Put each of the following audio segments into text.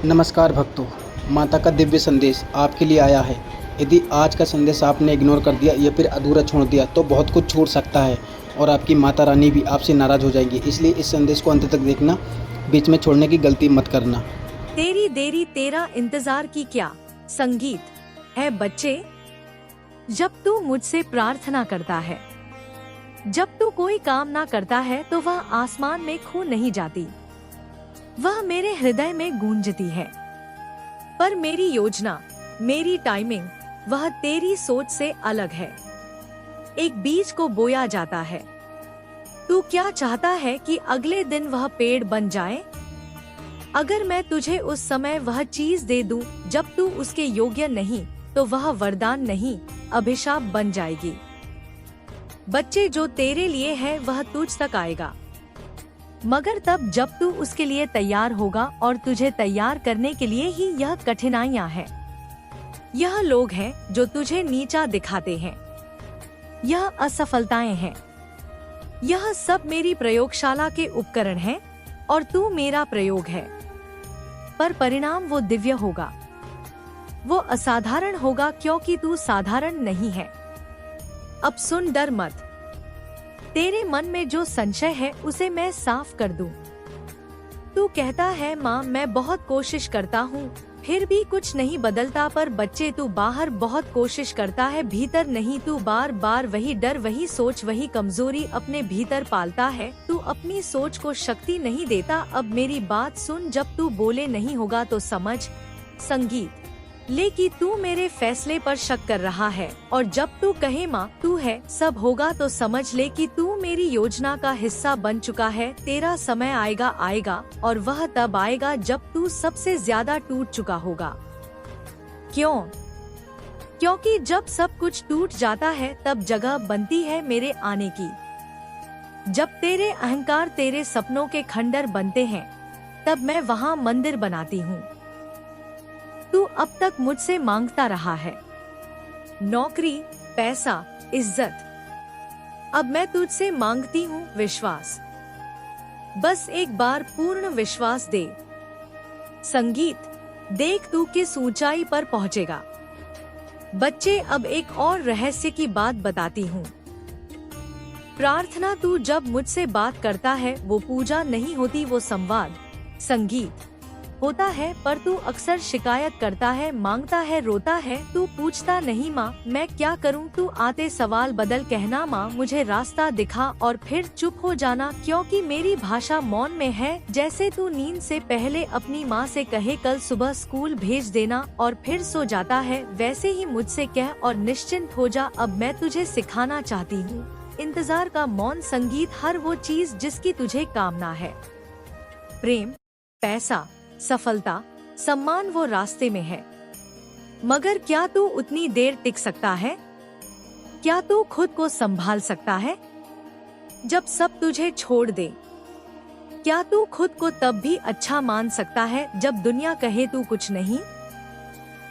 नमस्कार भक्तों, माता का दिव्य संदेश आपके लिए आया है। यदि आज का संदेश आपने इग्नोर कर दिया या फिर अधूरा छोड़ दिया तो बहुत कुछ छूट सकता है और आपकी माता रानी भी आपसे नाराज़ हो जाएंगी। इसलिए इस संदेश को अंत तक देखना, बीच में छोड़ने की गलती मत करना। तेरी देरी तेरा इंतजार की क्या संगीत है बच्चे। जब तू मुझसे प्रार्थना करता है, जब तू कोई काम ना करता है तो वह आसमान में खो नहीं जाती, वह मेरे हृदय में गूंजती है। पर मेरी योजना, मेरी टाइमिंग, वह तेरी सोच से अलग है। एक बीज को बोया जाता है। तू क्या चाहता है कि अगले दिन वह पेड़ बन जाए? अगर मैं तुझे उस समय वह चीज दे दूं जब तू उसके योग्य नहीं, तो वह वरदान नहीं, अभिशाप बन जाएगी। बच्चे, जो तेरे लिए है वह तुझ तक आएगा, मगर तब जब तू उसके लिए तैयार होगा, और तुझे तैयार करने के लिए ही यह कठिनाइयां हैं। यह लोग हैं जो तुझे नीचा दिखाते हैं, यह असफलताएं हैं। यह सब मेरी प्रयोगशाला के उपकरण हैं और तू मेरा प्रयोग है। पर परिणाम वो दिव्य होगा, वो असाधारण होगा, क्योंकि तू साधारण नहीं है। अब सुन, डर मत। तेरे मन में जो संशय है उसे मैं साफ कर दूं। तू कहता है, माँ मैं बहुत कोशिश करता हूँ फिर भी कुछ नहीं बदलता। पर बच्चे, तू बाहर बहुत कोशिश करता है, भीतर नहीं। तू बार बार वही डर, वही सोच, वही कमजोरी अपने भीतर पालता है। तू अपनी सोच को शक्ति नहीं देता। अब मेरी बात सुन, जब तू बोले नहीं होगा तो समझ संगीत ले कि तू मेरे फैसले पर शक कर रहा है, और जब तू कहे माँ तू है सब होगा, तो समझ ले कि तू मेरी योजना का हिस्सा बन चुका है। तेरा समय आएगा, और वह तब आएगा जब तू सबसे ज्यादा टूट चुका होगा। क्यों? क्योंकि जब सब कुछ टूट जाता है तब जगह बनती है मेरे आने की। जब तेरे अहंकार, तेरे सपनों के खंडर बनते हैं, तब मैं वहाँ मंदिर बनाती हूँ। तू अब तक मुझसे मांगता रहा है नौकरी, पैसा, इज्जत। अब मैं तुझसे मांगती हूँ विश्वास। बस एक बार पूर्ण विश्वास दे। संगीत, देख तू किस ऊंचाई पर पहुँचेगा। बच्चे, अब एक और रहस्य की बात बताती हूँ। प्रार्थना, तू जब मुझसे बात करता है वो पूजा नहीं होती, वो संवाद, संगीत होता है। पर तू अक्सर शिकायत करता है, मांगता है, रोता है। तू पूछता नहीं माँ मैं क्या करूँ। तू आते सवाल बदल कहना माँ मुझे रास्ता दिखा, और फिर चुप हो जाना, क्योंकि मेरी भाषा मौन में है। जैसे तू नींद से पहले अपनी माँ से कहे कल सुबह स्कूल भेज देना, और फिर सो जाता है, वैसे ही मुझसे कह और निश्चिंत हो जा। अब मैं तुझे सिखाना चाहती हूँ इंतजार का मौन संगीत, हर वो चीज जिसकी तुझे कामना है। प्रेम, पैसा, सफलता, सम्मान वो रास्ते में है, मगर क्या तू उतनी देर टिक सकता है? क्या तू खुद को संभाल सकता है जब सब तुझे छोड़ दे? क्या तू खुद को तब भी अच्छा मान सकता है जब दुनिया कहे तू कुछ नहीं?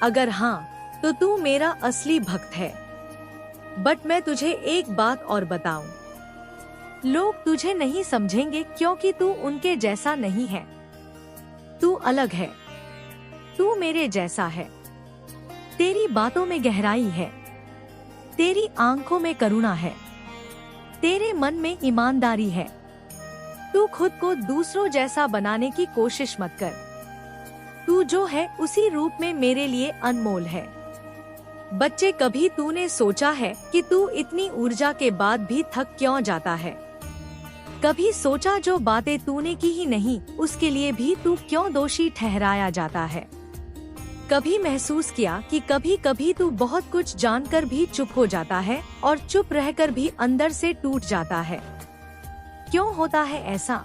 अगर हाँ, तो तू मेरा असली भक्त है। बट मैं तुझे एक बात और बताऊं, लोग तुझे नहीं समझेंगे, क्योंकि तू उनके जैसा नहीं है। तू अलग है, तू मेरे जैसा है। तेरी बातों में गहराई है, तेरी आंखों में करुणा है, तेरे मन में ईमानदारी है। तू खुद को दूसरों जैसा बनाने की कोशिश मत कर। तू जो है उसी रूप में मेरे लिए अनमोल है। बच्चे, कभी तूने सोचा है कि तू इतनी ऊर्जा के बाद भी थक क्यों जाता है? कभी सोचा जो बातें तूने की ही नहीं उसके लिए भी तू क्यों दोषी ठहराया जाता है? कभी महसूस किया कि कभी कभी तू बहुत कुछ जानकर भी चुप हो जाता है, और चुप रहकर भी अंदर से टूट जाता है? क्यों होता है ऐसा?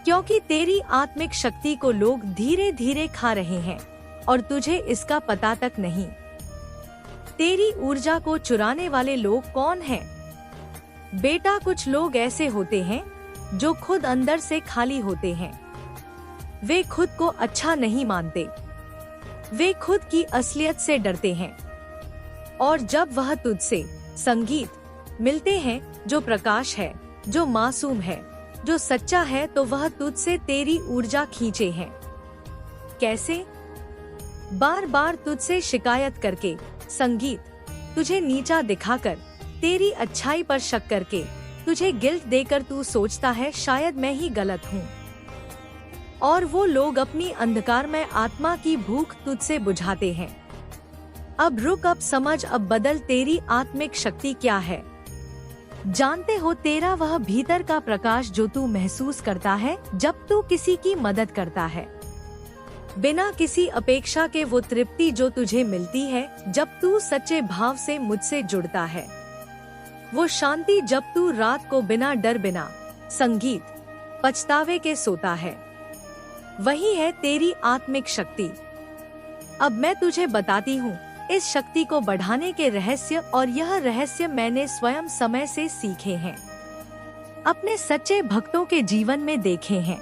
क्योंकि तेरी आत्मिक शक्ति को लोग धीरे धीरे खा रहे हैं, और तुझे इसका पता तक नहीं। तेरी ऊर्जा को चुराने वाले लोग कौन हैं? बेटा, कुछ लोग ऐसे होते हैं जो खुद अंदर से खाली होते हैं। वे खुद को अच्छा नहीं मानते, वे खुद की असलियत से डरते हैं, और जब वह तुझसे संगीत मिलते हैं, जो प्रकाश है, जो मासूम है, जो सच्चा है, तो वह तुझसे तेरी ऊर्जा खींचे हैं। कैसे? बार बार तुझसे शिकायत करके, संगीत, तुझे नीचा दिखाकर, तेरी अच्छाई पर शक करके, तुझे गिल्ट देकर तू सोचता है शायद मैं ही गलत हूँ। और वो लोग अपनी अंधकारमय आत्मा की भूख तुझसे बुझाते हैं। अब रुक, अब समझ, अब बदल। तेरी आत्मिक शक्ति क्या है? जानते हो, तेरा वह भीतर का प्रकाश जो तू महसूस करता है जब तू किसी की मदद करता है, बिना किसी अपेक्षा के। वो तृप्ति जो तुझे मिलती है जब तू सच्चे भाव से मुझसे जुड़ता है। वो शांति जब तू रात को बिना डर, बिना संगीत, पछतावे के सोता है। वही है तेरी आत्मिक शक्ति। अब मैं तुझे बताती हूँ इस शक्ति को बढ़ाने के रहस्य, और यह रहस्य मैंने स्वयं समय से सीखे हैं, अपने सच्चे भक्तों के जीवन में देखे हैं।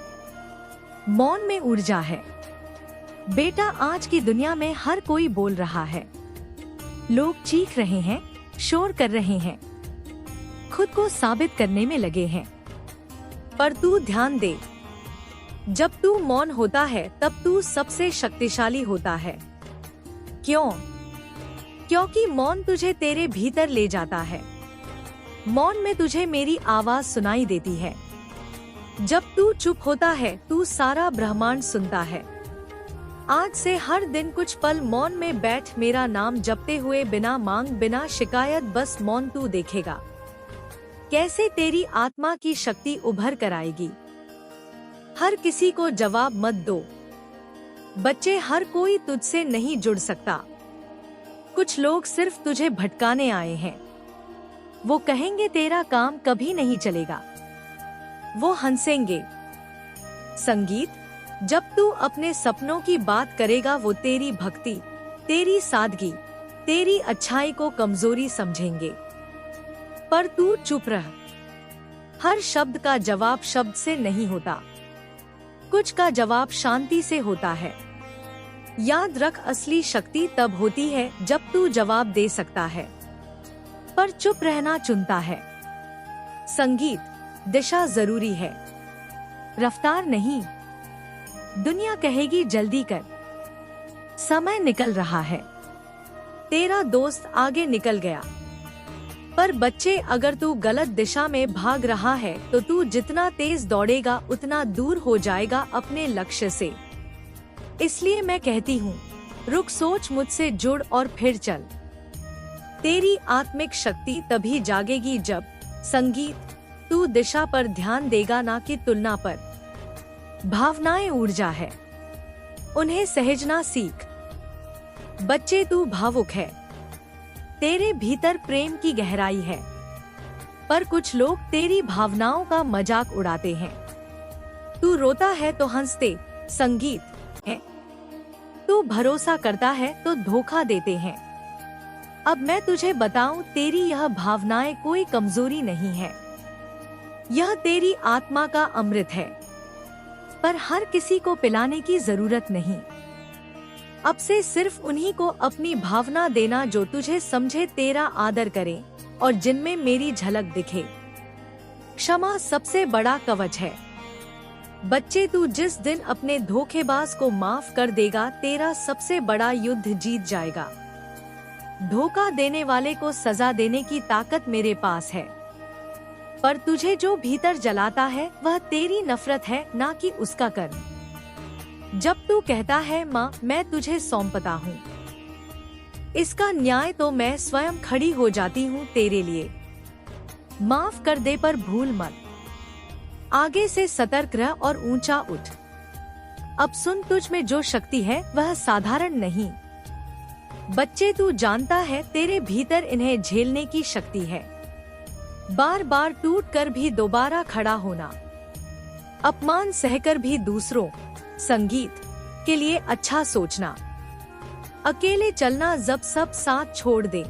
मौन में ऊर्जा है बेटा। आज की दुनिया में हर कोई बोल रहा है, लोग चीख रहे हैं, शोर कर रहे हैं, खुद को साबित करने में लगे हैं। पर तू ध्यान दे, जब तू मौन होता है तब तू सबसे शक्तिशाली होता है। क्यों? क्योंकि मौन तुझे तेरे भीतर ले जाता है। मौन में तुझे मेरी आवाज सुनाई देती है। जब तू चुप होता है तू सारा ब्रह्मांड सुनता है। आज से हर दिन कुछ पल मौन में बैठ, मेरा नाम जपते हुए, बिना मांग, बिना शिकायत, बस मौन। तू देखेगा कैसे तेरी आत्मा की शक्ति उभर कर आएगी। हर किसी को जवाब मत दो बच्चे, हर कोई तुझसे नहीं जुड़ सकता। कुछ लोग सिर्फ तुझे भटकाने आए हैं। वो कहेंगे तेरा काम कभी नहीं चलेगा, वो हंसेंगे। संगीत, जब तू अपने सपनों की बात करेगा वो तेरी भक्ति, तेरी सादगी, तेरी अच्छाई को कमजोरी समझेंगे। पर तू चुप रह। हर शब्द का जवाब शब्द से नहीं होता, कुछ का जवाब शांति से होता है। याद रख, असली शक्ति तब होती है जब तू जवाब दे सकता है पर चुप रहना चुनता है। संगीत, दिशा जरूरी है, रफ्तार नहीं। दुनिया कहेगी जल्दी कर, समय निकल रहा है, तेरा दोस्त आगे निकल गया। पर बच्चे, अगर तू गलत दिशा में भाग रहा है तो तू जितना तेज दौड़ेगा उतना दूर हो जाएगा अपने लक्ष्य से। इसलिए मैं कहती हूँ, रुक, सोच, मुझसे जुड़ और फिर चल। तेरी आत्मिक शक्ति तभी जागेगी जब, संगीत, तू दिशा पर ध्यान देगा, ना कि तुलना पर। भावनाएं ऊर्जा है, उन्हें सहेजना सीख। बच्चे, तू भावुक है, तेरे भीतर प्रेम की गहराई है। पर कुछ लोग तेरी भावनाओं का मजाक उड़ाते हैं। तू रोता है तो हंसते, संगीत है। तू भरोसा करता है तो धोखा देते हैं। अब मैं तुझे बताऊं, तेरी यह भावनाएं कोई कमजोरी नहीं है, यह तेरी आत्मा का अमृत है। पर हर किसी को पिलाने की जरूरत नहीं। अब से सिर्फ उन्हीं को अपनी भावना देना जो तुझे समझे, तेरा आदर करे और जिनमें मेरी झलक दिखे। क्षमा सबसे बड़ा कवच है। बच्चे, तू जिस दिन अपने धोखेबाज को माफ कर देगा, तेरा सबसे बड़ा युद्ध जीत जाएगा। धोखा देने वाले को सजा देने की ताकत मेरे पास है। पर तुझे जो भीतर जलाता है वह तेरी नफरत है, ना कि उसका कर्म। जब तू कहता है माँ, मैं तुझे सौंपता हूँ, इसका न्याय तो मैं स्वयं खड़ी हो जाती हूँ तेरे लिए। माफ कर दे पर भूल मत, आगे से सतर्क रह और ऊंचा उठ। अब सुन, तुझ में जो शक्ति है वह साधारण नहीं। बच्चे, तू जानता है तेरे भीतर इन्हें झेलने की शक्ति है। बार बार टूट कर भी दोबारा खड़ा होना, अपमान सहकर भी दूसरों, संगीत, के लिए अच्छा सोचना, अकेले चलना जब सब साथ छोड़ दे,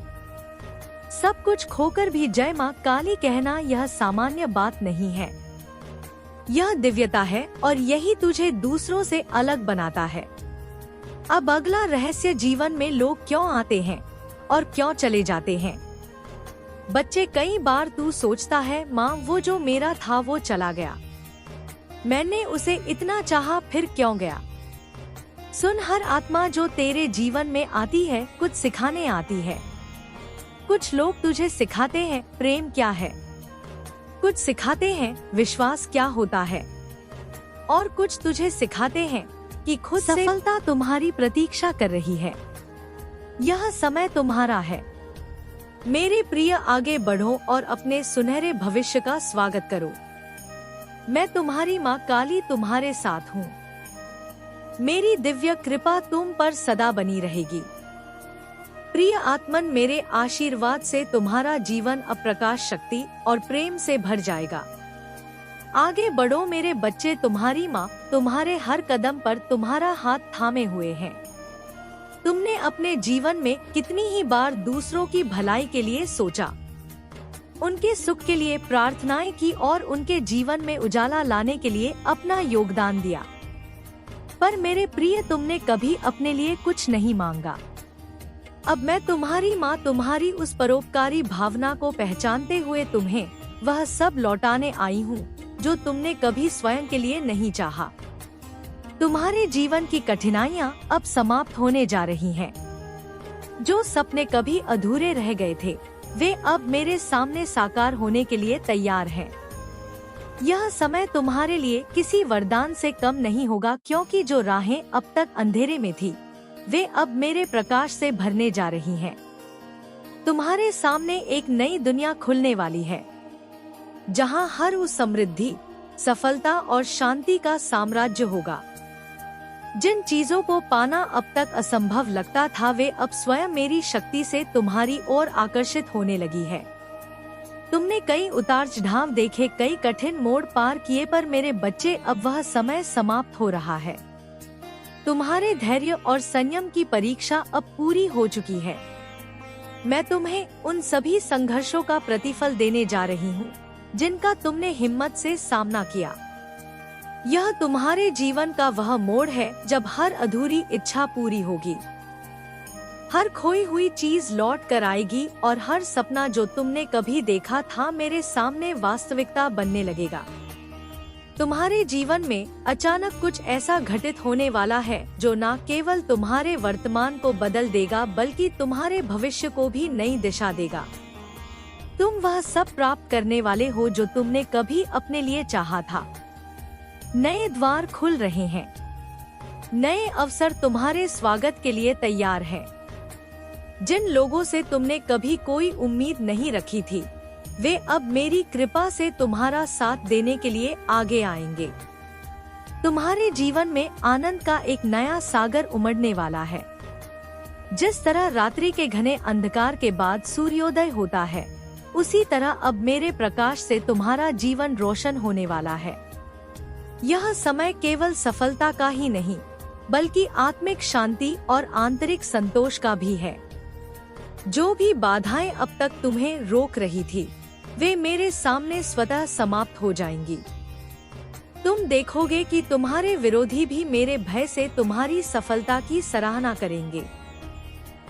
सब कुछ खोकर भी जय मां काली कहना, यह सामान्य बात नहीं है, यह दिव्यता है और यही तुझे दूसरों से अलग बनाता है। अब अगला रहस्य, जीवन में लोग क्यों आते हैं और क्यों चले जाते हैं। बच्चे, कई बार तू सोचता है माँ, वो जो मेरा था वो चला गया, मैंने उसे इतना चाहा फिर क्यों गया। सुन, हर आत्मा जो तेरे जीवन में आती है कुछ सिखाने आती है। कुछ लोग तुझे सिखाते हैं प्रेम क्या है, कुछ सिखाते हैं विश्वास क्या होता है, और कुछ तुझे सिखाते हैं कि खुद से सफलता तुम्हारी प्रतीक्षा कर रही है। यह समय तुम्हारा है। मेरे प्रिय, आगे बढ़ो और अपने सुनहरे भविष्य का स्वागत करो। मैं तुम्हारी माँ काली तुम्हारे साथ हूँ। मेरी दिव्य कृपा तुम पर सदा बनी रहेगी। प्रिय आत्मन, मेरे आशीर्वाद से तुम्हारा जीवन अब प्रकाश, शक्ति और प्रेम से भर जाएगा। आगे बढ़ो मेरे बच्चे, तुम्हारी माँ तुम्हारे हर कदम पर तुम्हारा हाथ थामे हुए है। तुमने अपने जीवन में कितनी ही बार दूसरों की भलाई के लिए सोचा, उनके सुख के लिए प्रार्थनाएं की और उनके जीवन में उजाला लाने के लिए अपना योगदान दिया। पर मेरे प्रिय, तुमने कभी अपने लिए कुछ नहीं मांगा। अब मैं तुम्हारी माँ तुम्हारी उस परोपकारी भावना को पहचानते हुए तुम्हें वह सब लौटाने आई हूँ जो तुमने कभी स्वयं के लिए नहीं चाहा। तुम्हारे जीवन की कठिनाइयाँ अब समाप्त होने जा रही हैं। जो सपने कभी अधूरे रह गए थे वे अब मेरे सामने साकार होने के लिए तैयार हैं। यह समय तुम्हारे लिए किसी वरदान से कम नहीं होगा, क्योंकि जो राहें अब तक अंधेरे में थी वे अब मेरे प्रकाश से भरने जा रही हैं। तुम्हारे सामने एक नई दुनिया खुलने वाली है, जहां हर उस समृद्धि, सफलता और शांति का साम्राज्य होगा। जिन चीजों को पाना अब तक असंभव लगता था वे अब स्वयं मेरी शक्ति से तुम्हारी ओर आकर्षित होने लगी है। तुमने कई उतार चढ़ाव देखे, कई कठिन मोड़ पार किए, पर मेरे बच्चे अब वह समय समाप्त हो रहा है। तुम्हारे धैर्य और संयम की परीक्षा अब पूरी हो चुकी है। मैं तुम्हें उन सभी संघर्षों का प्रतिफल देने जा रही हूँ जिनका तुमने हिम्मत से सामना किया। यह तुम्हारे जीवन का वह मोड़ है जब हर अधूरी इच्छा पूरी होगी, हर खोई हुई चीज लौट कर आएगी और हर सपना जो तुमने कभी देखा था मेरे सामने वास्तविकता बनने लगेगा। तुम्हारे जीवन में अचानक कुछ ऐसा घटित होने वाला है जो न केवल तुम्हारे वर्तमान को बदल देगा बल्कि तुम्हारे भविष्य को भी नई दिशा देगा। तुम वह सब प्राप्त करने वाले हो जो तुमने कभी अपने लिए चाहा था। नए द्वार खुल रहे हैं, नए अवसर तुम्हारे स्वागत के लिए तैयार हैं। जिन लोगों से तुमने कभी कोई उम्मीद नहीं रखी थी वे अब मेरी कृपा से तुम्हारा साथ देने के लिए आगे आएंगे। तुम्हारे जीवन में आनंद का एक नया सागर उमड़ने वाला है। जिस तरह रात्रि के घने अंधकार के बाद सूर्योदय होता है, उसी तरह अब मेरे प्रकाश से तुम्हारा जीवन रोशन होने वाला है। यह समय केवल सफलता का ही नहीं बल्कि आत्मिक शांति और आंतरिक संतोष का भी है। जो भी बाधाएं अब तक तुम्हें रोक रही थी वे मेरे सामने स्वतः समाप्त हो जाएंगी। तुम देखोगे कि तुम्हारे विरोधी भी मेरे भय से तुम्हारी सफलता की सराहना करेंगे।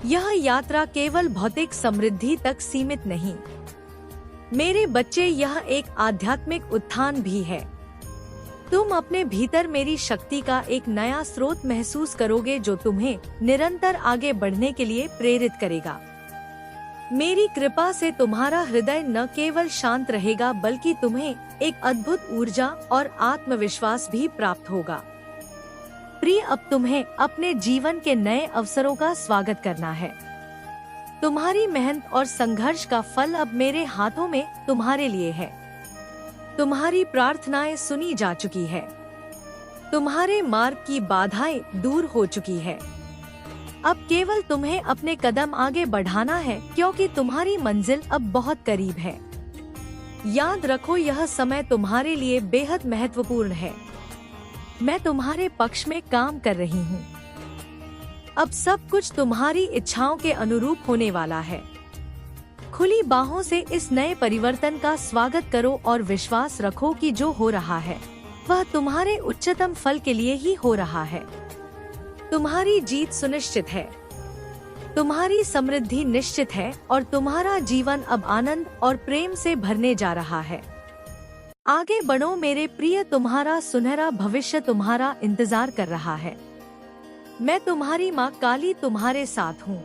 यह यात्रा केवल भौतिक समृद्धि तक सीमित नहीं, मेरे बच्चे, यह एक आध्यात्मिक उत्थान भी है। तुम अपने भीतर मेरी शक्ति का एक नया स्रोत महसूस करोगे जो तुम्हें निरंतर आगे बढ़ने के लिए प्रेरित करेगा। मेरी कृपा से तुम्हारा हृदय न केवल शांत रहेगा बल्कि तुम्हें एक अद्भुत ऊर्जा और आत्मविश्वास भी प्राप्त होगा। प्रिय, अब तुम्हें अपने जीवन के नए अवसरों का स्वागत करना है। तुम्हारी मेहनत और संघर्ष का फल अब मेरे हाथों में तुम्हारे लिए है। तुम्हारी प्रार्थनाएं सुनी जा चुकी है, तुम्हारे मार्ग की बाधाएं दूर हो चुकी है। अब केवल तुम्हें अपने कदम आगे बढ़ाना है क्योंकि तुम्हारी मंजिल अब बहुत करीब है। याद रखो, यह समय तुम्हारे लिए बेहद महत्वपूर्ण है। मैं तुम्हारे पक्ष में काम कर रही हूँ। अब सब कुछ तुम्हारी इच्छाओं के अनुरूप होने वाला है। खुली बाहों से इस नए परिवर्तन का स्वागत करो और विश्वास रखो कि जो हो रहा है वह तुम्हारे उच्चतम फल के लिए ही हो रहा है। तुम्हारी जीत सुनिश्चित है, तुम्हारी समृद्धि निश्चित है और तुम्हारा जीवन अब आनंद और प्रेम से भरने जा रहा है। आगे बढ़ो मेरे प्रिय, तुम्हारा सुनहरा भविष्य तुम्हारा इंतजार कर रहा है। मैं तुम्हारी माँ काली तुम्हारे साथ हूँ।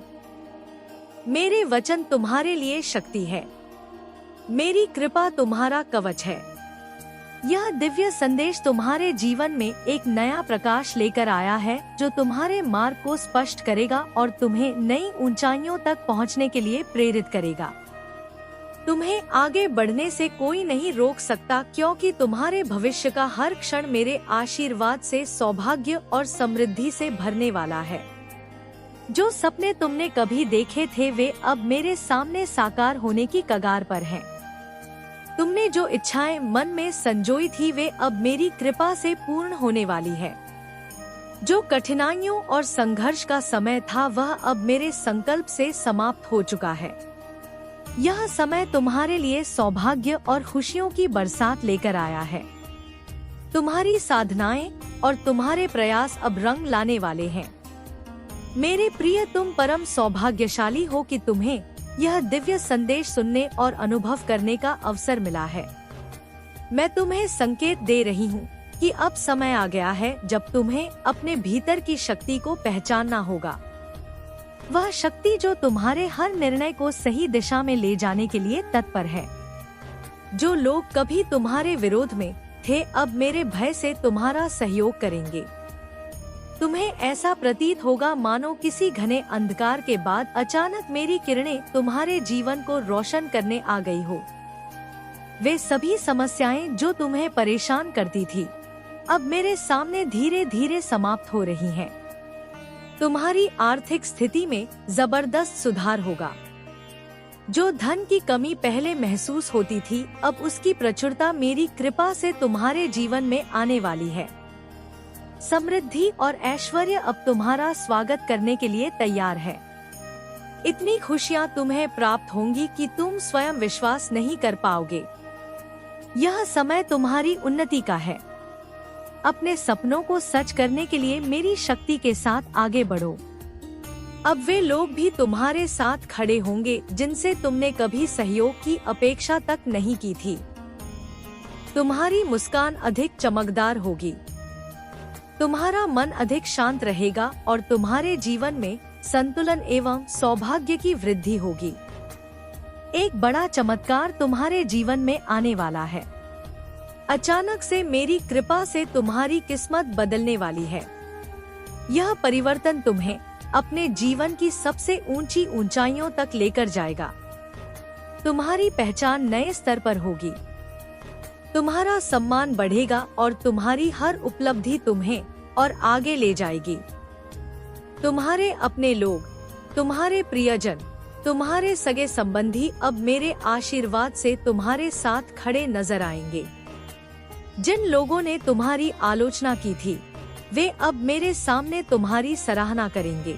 मेरे वचन तुम्हारे लिए शक्ति है। मेरी कृपा तुम्हारा कवच है। यह दिव्य संदेश तुम्हारे जीवन में एक नया प्रकाश लेकर आया है, जो तुम्हारे मार्ग को स्पष्ट करेगा और तुम्हें नई ऊंचाइयों तक पहुंचने के लिए प्रेरित करेगा। तुम्हें आगे बढ़ने से कोई नहीं रोक सकता, क्योंकि तुम्हारे भविष्य का हर क्षण मेरे आशीर्वाद से सौभाग्य और समृद्धि से भरने वाला है। जो सपने तुमने कभी देखे थे वे अब मेरे सामने साकार होने की कगार पर हैं। तुमने जो इच्छाएं मन में संजोई थी वे अब मेरी कृपा से पूर्ण होने वाली है। जो कठिनाइयों और संघर्ष का समय था वह अब मेरे संकल्प से समाप्त हो चुका है। यह समय तुम्हारे लिए सौभाग्य और खुशियों की बरसात लेकर आया है। तुम्हारी साधनाएं और तुम्हारे प्रयास अब रंग लाने वाले हैं। मेरे प्रिय, तुम परम सौभाग्यशाली हो कि तुम्हें यह दिव्य संदेश सुनने और अनुभव करने का अवसर मिला है। मैं तुम्हें संकेत दे रही हूँ कि अब समय आ गया है जब तुम्हें अपने भीतर की शक्ति को पहचानना होगा। वह शक्ति जो तुम्हारे हर निर्णय को सही दिशा में ले जाने के लिए तत्पर है। जो लोग कभी तुम्हारे विरोध में थे अब मेरे भय से तुम्हारा सहयोग करेंगे। तुम्हें ऐसा प्रतीत होगा मानो किसी घने अंधकार के बाद अचानक मेरी किरणें तुम्हारे जीवन को रोशन करने आ गई हो। वे सभी समस्याएं जो तुम्हें परेशान करती थी अब मेरे सामने धीरे धीरे समाप्त हो रही हैं। तुम्हारी आर्थिक स्थिति में जबरदस्त सुधार होगा। जो धन की कमी पहले महसूस होती थी अब उसकी प्रचुरता मेरी कृपा से तुम्हारे जीवन में आने वाली है। समृद्धि और ऐश्वर्य अब तुम्हारा स्वागत करने के लिए तैयार है। इतनी खुशियाँ तुम्हें प्राप्त होंगी कि तुम स्वयं विश्वास नहीं कर पाओगे। यह समय तुम्हारी उन्नति का है। अपने सपनों को सच करने के लिए मेरी शक्ति के साथ आगे बढ़ो। अब वे लोग भी तुम्हारे साथ खड़े होंगे जिनसे तुमने कभी सहयोग की अपेक्षा तक नहीं की थी। तुम्हारी मुस्कान अधिक चमकदार होगी। तुम्हारा मन अधिक शांत रहेगा और तुम्हारे जीवन में संतुलन एवं सौभाग्य की वृद्धि होगी। एक बड़ा चमत्कार तुम्हारे जीवन में आने वाला है। अचानक से मेरी कृपा से तुम्हारी किस्मत बदलने वाली है। यह परिवर्तन तुम्हें अपने जीवन की सबसे ऊंची ऊंचाइयों तक लेकर जाएगा। तुम्हारी पहचान नए स्तर पर होगी। तुम्हारा सम्मान बढ़ेगा और तुम्हारी हर उपलब्धि तुम्हें और आगे ले जाएगी। तुम्हारे अपने लोग, तुम्हारे प्रियजन, तुम्हारे सगे संबंधी अब मेरे आशीर्वाद से तुम्हारे साथ खड़े नजर आएंगे। जिन लोगों ने तुम्हारी आलोचना की थी वे अब मेरे सामने तुम्हारी सराहना करेंगे।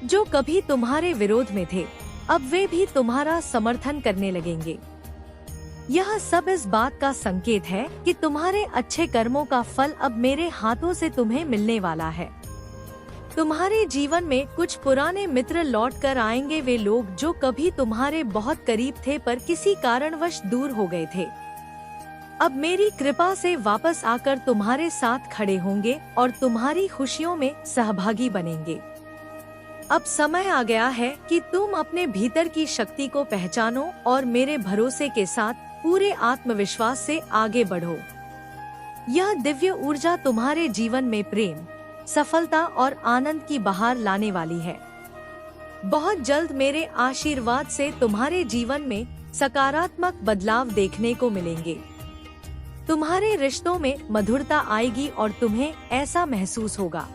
जो कभी तुम्हारे विरोध में थे अब वे भी तुम्हारा समर्थन करने लगेंगे। यह सब इस बात का संकेत है कि तुम्हारे अच्छे कर्मों का फल अब मेरे हाथों से तुम्हें मिलने वाला है। तुम्हारे जीवन में कुछ पुराने मित्र लौट कर आएंगे। वे लोग जो कभी तुम्हारे बहुत करीब थे पर किसी कारणवश दूर हो गए थे अब मेरी कृपा से वापस आकर तुम्हारे साथ खड़े होंगे और तुम्हारी खुशियों में सहभागी बनेंगे। अब समय आ गया है कि तुम अपने भीतर की शक्ति को पहचानो और मेरे भरोसे के साथ पूरे आत्मविश्वास से आगे बढ़ो। यह दिव्य ऊर्जा तुम्हारे जीवन में प्रेम, सफलता और आनंद की बहार लाने वाली है। बहुत जल्द मेरे आशीर्वाद से तुम्हारे जीवन में सकारात्मक बदलाव देखने को मिलेंगे। तुम्हारे रिश्तों में मधुरता आएगी और तुम्हें ऐसा महसूस होगा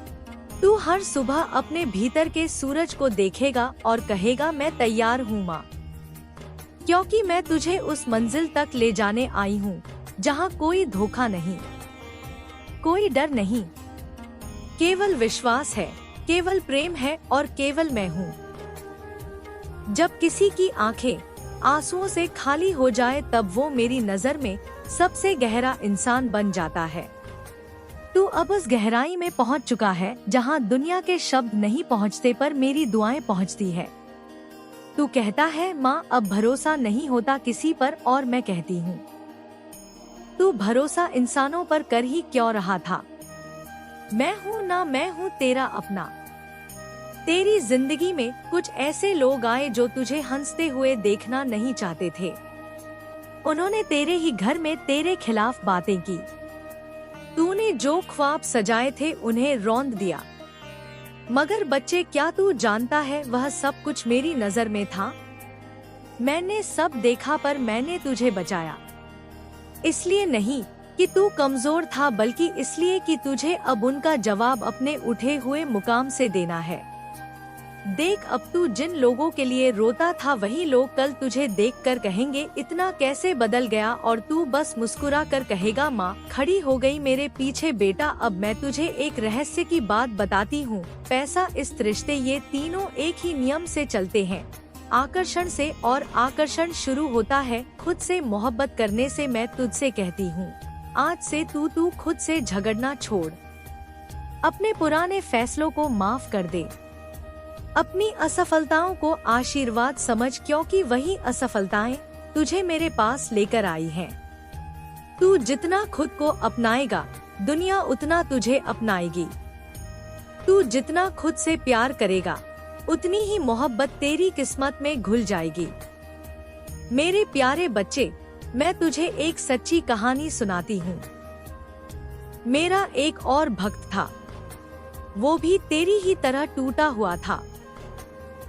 तू हर सुबह अपने भीतर के सूरज को देखेगा और कहेगा, मैं तैयार हूँ माँ, क्योंकि मैं तुझे उस मंजिल तक ले जाने आई हूँ जहाँ कोई धोखा नहीं, कोई डर नहीं, केवल विश्वास है, केवल प्रेम है और केवल मैं हूँ। जब किसी की आंखें आंसुओं से खाली हो जाए तब वो मेरी नजर में सबसे गहरा इंसान बन जाता है। तू अब उस गहराई में पहुंच चुका है जहां दुनिया के शब्द नहीं पहुंचते पर मेरी दुआएं पहुंचती है। तू कहता है, माँ अब भरोसा नहीं होता किसी पर, और मैं कहती हूँ तू भरोसा इंसानों पर कर ही क्यों रहा था। मैं हूँ तेरा अपना। तेरी जिंदगी में कुछ ऐसे लोग आए जो तुझे हंसते हुए देखना नहीं चाहते थे। उन्होंने तेरे ही घर में तेरे खिलाफ बातें की। तूने जो ख्वाब सजाए थे उन्हें रौंद दिया। मगर बच्चे, क्या तू जानता है वह सब कुछ मेरी नजर में था। मैंने सब देखा पर मैंने तुझे बचाया। इसलिए नहीं कि तू कमजोर था, बल्कि इसलिए कि तुझे अब उनका जवाब अपने उठे हुए मुकाम से देना है। देख, अब तू जिन लोगों के लिए रोता था वही लोग कल तुझे देखकर कहेंगे इतना कैसे बदल गया, और तू बस मुस्कुरा कर कहेगा माँ खड़ी हो गई मेरे पीछे। बेटा, अब मैं तुझे एक रहस्य की बात बताती हूँ। पैसा, इस रिश्ते, ये तीनों एक ही नियम से चलते हैं, आकर्षण से। और आकर्षण शुरू होता है खुद से, मोहब्बत करने से। मैं तुझसे कहती हूँ, आज से तू खुद से झगड़ना छोड़, अपने पुराने फैसलों को माफ कर दे, अपनी असफलताओं को आशीर्वाद समझ, क्योंकि वही असफलताएं तुझे मेरे पास लेकर आई हैं। तू जितना खुद को अपनाएगा, दुनिया उतना तुझे अपनाएगी। तू जितना खुद से प्यार करेगा, उतनी ही मोहब्बत तेरी किस्मत में घुल जाएगी। मेरे प्यारे बच्चे, मैं तुझे एक सच्ची कहानी सुनाती हूँ। मेरा एक और भक्त था, वो भी तेरी ही तरह टूटा हुआ था।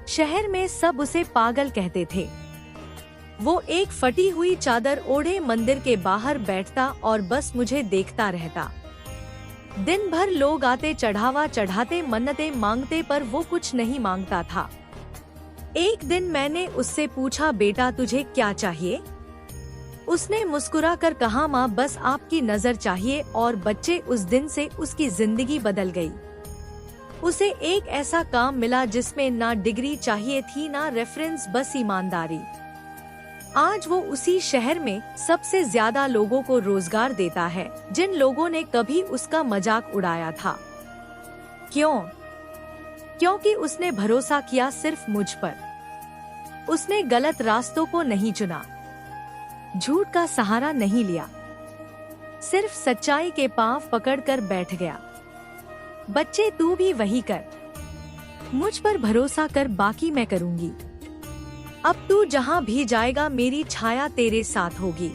शहर में सब उसे पागल कहते थे। वो एक फटी हुई चादर ओढ़े मंदिर के बाहर बैठता और बस मुझे देखता रहता। दिन भर लोग आते, चढ़ावा चढ़ाते, मन्नतें मांगते, पर वो कुछ नहीं मांगता था। एक दिन मैंने उससे पूछा, बेटा तुझे क्या चाहिए? उसने मुस्कुरा कर कहा, माँ बस आपकी नजर चाहिए। और बच्चे, उस दिन से उसकी जिंदगी बदल गई। उसे एक ऐसा काम मिला जिसमें ना डिग्री चाहिए थी ना रेफरेंस, बस ईमानदारी। आज वो उसी शहर में सबसे ज्यादा लोगों को रोजगार देता है जिन लोगों ने कभी उसका मजाक उड़ाया था। क्यों? क्योंकि उसने भरोसा किया सिर्फ मुझ पर। उसने गलत रास्तों को नहीं चुना, झूठ का सहारा नहीं लिया, सिर्फ सच्चाई के पांव पकड़कर बैठ गया। बच्चे, तू भी वही कर। मुझ पर भरोसा कर, बाकी मैं करूंगी। अब तू जहां भी जाएगा मेरी छाया तेरे साथ होगी।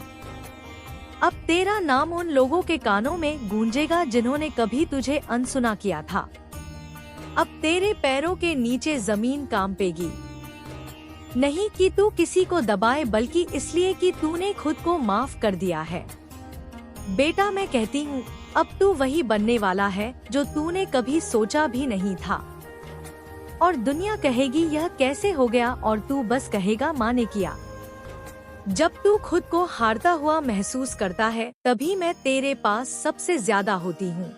अब तेरा नाम उन लोगों के कानों में गूंजेगा जिन्होंने कभी तुझे अनसुना किया था। अब तेरे पैरों के नीचे जमीन कांपेगी, नहीं कि तू किसी को दबाए, बल्कि इसलिए कि तूने खुद को माफ कर दिया है। बेटा, मैं कहती हूँ, अब तू वही बनने वाला है जो तूने कभी सोचा भी नहीं था। और दुनिया कहेगी यह कैसे हो गया, और तू बस कहेगा माँ ने किया। जब तू खुद को हारता हुआ महसूस करता है, तभी मैं तेरे पास सबसे ज्यादा होती हूँ।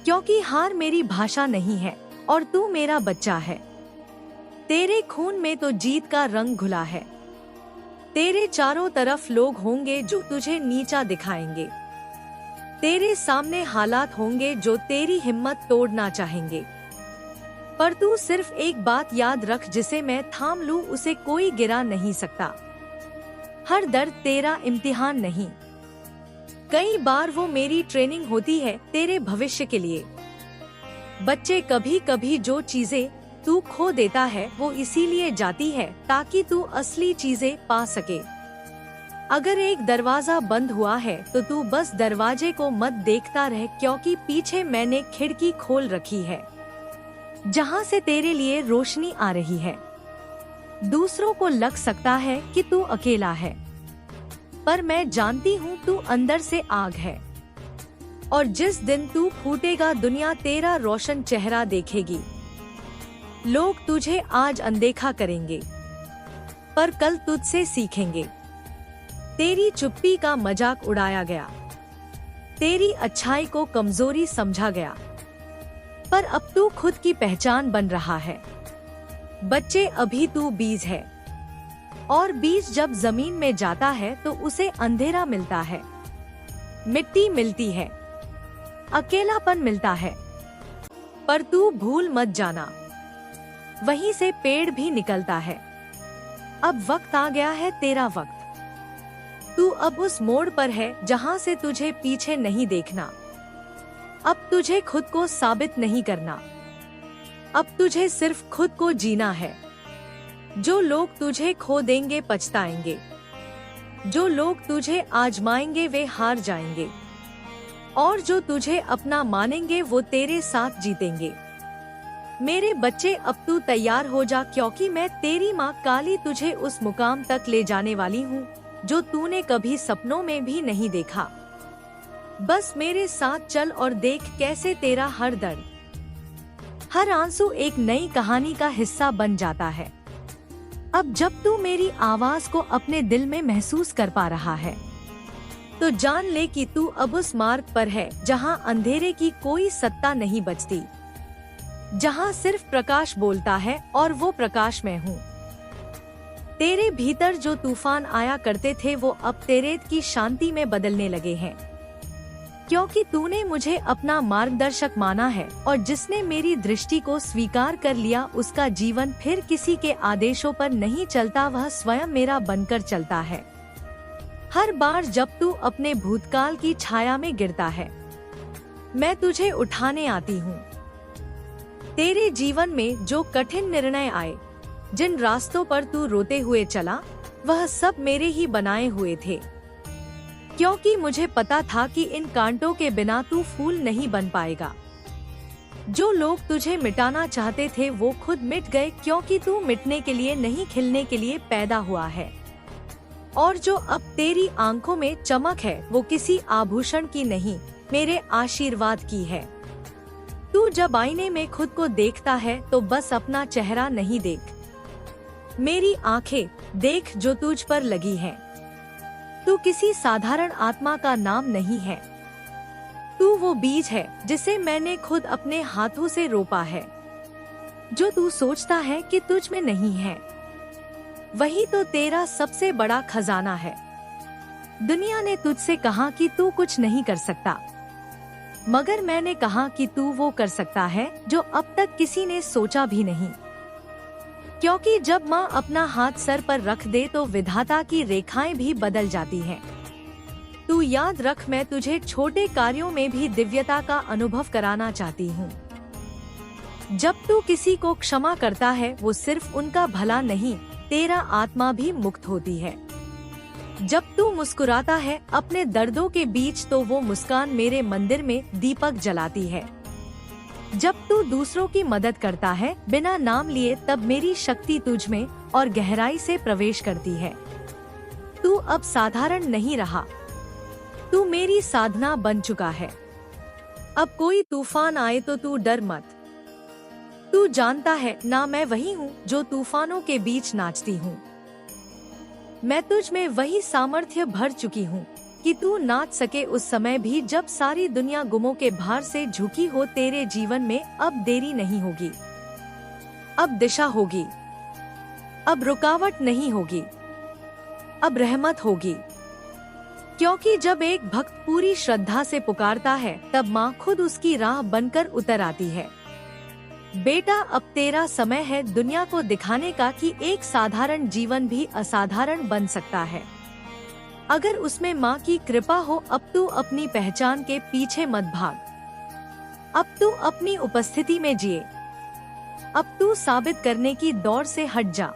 क्योंकि हार मेरी भाषा नहीं है और तू मेरा बच्चा है। तेरे खून में तो जीत का रंग घुला है। तेरे चारों तरफ लोग होंगे जो तुझे नीचा दिखाएंगे। तेरे सामने हालात होंगे जो तेरी हिम्मत तोड़ना चाहेंगे। पर तू सिर्फ एक बात याद रख, जिसे मैं थाम लूं उसे कोई गिरा नहीं सकता। हर दर्द तेरा इम्तिहान नहीं, कई बार वो मेरी ट्रेनिंग होती है तेरे भविष्य के लिए। बच्चे, कभी कभी जो चीजें तू खो देता है वो इसीलिए जाती है ताकि तू असली चीजें पा सके। अगर एक दरवाजा बंद हुआ है तो तू बस दरवाजे को मत देखता रह, क्योंकि पीछे मैंने खिड़की खोल रखी है जहां से तेरे लिए रोशनी आ रही है। दूसरों को लग सकता है कि तू अकेला है, पर मैं जानती हूँ तू अंदर से आग है। और जिस दिन तू फूटेगा दुनिया तेरा रोशन चेहरा देखेगी। लोग तुझे आज अनदेखा करेंगे, पर कल तुझसे सीखेंगे। तेरी चुप्पी का मजाक उड़ाया गया, तेरी अच्छाई को कमजोरी समझा गया, पर अब तू खुद की पहचान बन रहा है। बच्चे, अभी तू बीज है, और बीज जब जमीन में जाता है तो उसे अंधेरा मिलता है, मिट्टी मिलती है, अकेलापन मिलता है। पर तू भूल मत जाना, वहीं से पेड़ भी निकलता है। अब वक्त आ गया है तेरा वक्त। तू अब उस मोड़ पर है जहां से तुझे पीछे नहीं देखना। अब तुझे खुद को साबित नहीं करना, अब तुझे सिर्फ खुद को जीना है। जो लोग तुझे खो देंगे पछताएंगे, जो लोग तुझे आजमाएंगे वे हार जाएंगे, और जो तुझे अपना मानेंगे वो तेरे साथ जीतेंगे। मेरे बच्चे, अब तू तैयार हो जा, क्योंकि मैं तेरी माँ काली तुझे उस मुकाम तक ले जाने वाली हूँ जो तूने कभी सपनों में भी नहीं देखा। बस मेरे साथ चल और देख कैसे तेरा हर दर्द, हर आंसू एक नई कहानी का हिस्सा बन जाता है। अब जब तू मेरी आवाज को अपने दिल में महसूस कर पा रहा है, तो जान ले कि तू अब उस मार्ग पर है जहाँ अंधेरे की कोई सत्ता नहीं बचती, जहाँ सिर्फ प्रकाश बोलता है और वो प्रकाश मैं हूँ। तेरे भीतर जो तूफान आया करते थे वो अब तेरे की शांति में बदलने लगे हैं, क्योंकि तूने मुझे अपना मार्गदर्शक माना है, और जिसने मेरी दृष्टि को स्वीकार कर लिया उसका जीवन फिर किसी के आदेशों पर नहीं चलता, वह स्वयं मेरा बनकर चलता है। हर बार जब तू अपने भूतकाल की छाया में गिरता है, मैं तुझे उठाने आती हूँ। तेरे जीवन में जो कठिन निर्णय आए, जिन रास्तों पर तू रोते हुए चला, वह सब मेरे ही बनाए हुए थे, क्योंकि मुझे पता था कि इन कांटों के बिना तू फूल नहीं बन पाएगा। जो लोग तुझे मिटाना चाहते थे वो खुद मिट गए, क्योंकि तू मिटने के लिए नहीं खिलने के लिए पैदा हुआ है। और जो अब तेरी आंखों में चमक है वो किसी आभूषण की नहीं, मेरे आशीर्वाद की है। तू जब आईने में खुद को देखता है तो बस अपना चेहरा नहीं देख, मेरी आंखें देख जो तुझ पर लगी हैं। तू किसी साधारण आत्मा का नाम नहीं है, तू वो बीज है जिसे मैंने खुद अपने हाथों से रोपा है। जो तू सोचता है कि तुझ में नहीं है, वही तो तेरा सबसे बड़ा खजाना है। दुनिया ने तुझसे कहा कि तू कुछ नहीं कर सकता, मगर मैंने कहा कि तू वो कर सकता है जो अब तक किसी ने सोचा भी नहीं। क्योंकि जब माँ अपना हाथ सर पर रख दे तो विधाता की रेखाएं भी बदल जाती हैं। तू याद रख, मैं तुझे छोटे कार्यों में भी दिव्यता का अनुभव कराना चाहती हूँ। जब तू किसी को क्षमा करता है वो सिर्फ उनका भला नहीं, तेरा आत्मा भी मुक्त होती है। जब तू मुस्कुराता है अपने दर्दों के बीच, तो वो मुस्कान मेरे मंदिर में दीपक जलाती है। जब तू दूसरों की मदद करता है बिना नाम लिए, तब मेरी शक्ति तुझ में और गहराई से प्रवेश करती है। तू अब साधारण नहीं रहा, तू मेरी साधना बन चुका है। अब कोई तूफान आए तो तू डर मत। तू जानता है ना, मैं वही हूँ जो तूफानों के बीच नाचती हूँ। मैं तुझ में वही सामर्थ्य भर चुकी हूँ कि तू नाच सके उस समय भी जब सारी दुनिया गुमों के भार से झुकी हो। तेरे जीवन में अब देरी नहीं होगी, अब दिशा होगी, अब रुकावट नहीं होगी, अब रहमत होगी। क्योंकि जब एक भक्त पूरी श्रद्धा से पुकारता है तब माँ खुद उसकी राह बनकर उतर आती है। बेटा, अब तेरा समय है दुनिया को दिखाने का कि एक साधारण जीवन भी असाधारण बन सकता है, अगर उसमें माँ की कृपा हो। अब तू अपनी पहचान के पीछे मत भाग, अब तू अपनी उपस्थिति में जिए, अब तू साबित करने की दौड़ से हट जा।